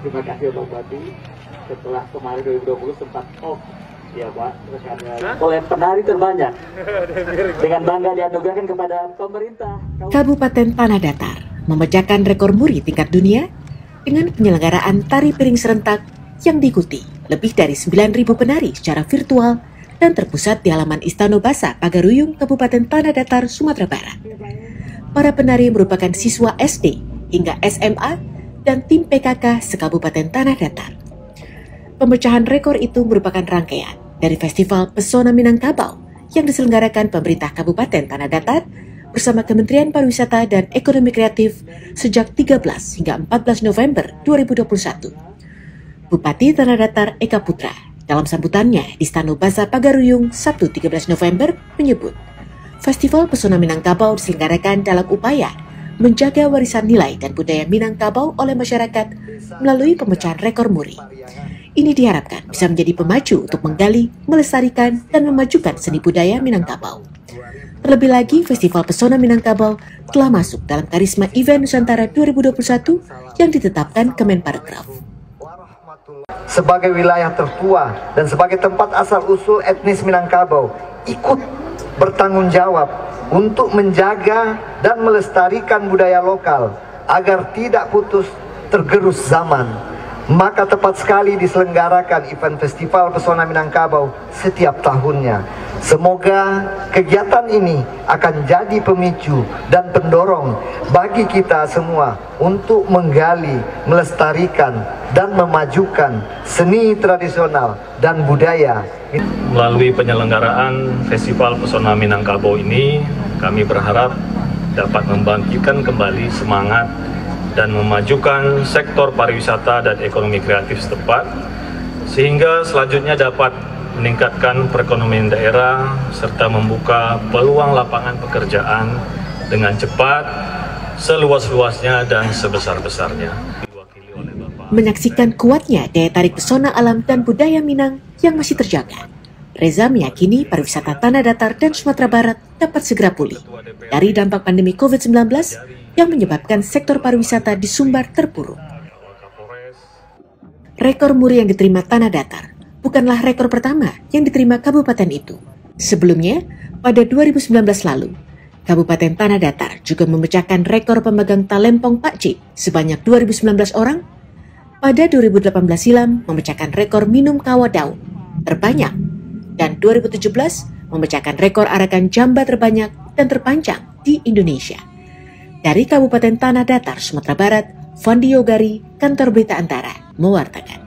Terima kasih Bang Bati. Setelah kemarin 2020 sempat off, ya Pak, oleh penari terbanyak. Dengan bangga dianugerahkan kepada pemerintah Kabupaten Tanah Datar memecahkan rekor muri tingkat dunia dengan penyelenggaraan tari piring serentak yang diikuti lebih dari 9.000 penari secara virtual dan terpusat di halaman Istana Basa Pagaruyung, Kabupaten Tanah Datar, Sumatera Barat. Para penari merupakan siswa SD hingga SMA dan tim PKK se-Kabupaten Tanah Datar. Pemecahan rekor itu merupakan rangkaian dari Festival Pesona Minangkabau yang diselenggarakan pemerintah Kabupaten Tanah Datar bersama Kementerian Pariwisata dan Ekonomi Kreatif sejak 13 hingga 14 November 2021. Bupati Tanah Datar Eka Putra dalam sambutannya di Istana Basa Pagaruyung Sabtu 13 November menyebut, Festival Pesona Minangkabau diselenggarakan dalam upaya menjaga warisan nilai dan budaya Minangkabau oleh masyarakat melalui pemecahan rekor muri. Ini diharapkan bisa menjadi pemacu untuk menggali, melestarikan, dan memajukan seni budaya Minangkabau. Terlebih lagi, Festival Pesona Minangkabau telah masuk dalam karisma event Nusantara 2021 yang ditetapkan Kemenparekraf. Sebagai wilayah tertua dan sebagai tempat asal-usul etnis Minangkabau, ikut bertanggung jawab untuk menjaga dan melestarikan budaya lokal agar tidak putus tergerus zaman. Maka tepat sekali diselenggarakan event Festival Pesona Minangkabau setiap tahunnya. Semoga kegiatan ini akan jadi pemicu dan pendorong bagi kita semua untuk menggali, melestarikan, dan memajukan seni tradisional dan budaya. Melalui penyelenggaraan Festival Pesona Minangkabau ini, kami berharap dapat membangkitkan kembali semangat dan memajukan sektor pariwisata dan ekonomi kreatif setempat, sehingga selanjutnya dapat meningkatkan perekonomian daerah serta membuka peluang lapangan pekerjaan dengan cepat, seluas-luasnya dan sebesar-besarnya. Menyaksikan kuatnya daya tarik pesona alam dan budaya Minang yang masih terjaga, Reza meyakini pariwisata Tanah Datar dan Sumatera Barat dapat segera pulih dari dampak pandemi COVID-19 yang menyebabkan sektor pariwisata di Sumbar terpuruk. Rekor muri yang diterima Tanah Datar bukanlah rekor pertama yang diterima kabupaten itu. Sebelumnya, pada 2019 lalu, Kabupaten Tanah Datar juga memecahkan rekor pemegang talempong pakcik sebanyak 2019 orang. Pada 2018 silam memecahkan rekor minum kawa daun terbanyak, dan 2017 memecahkan rekor arakan jamba terbanyak dan terpanjang di Indonesia. Dari Kabupaten Tanah Datar, Sumatera Barat, Fandi Yogari, Kantor Berita Antara, mewartakan.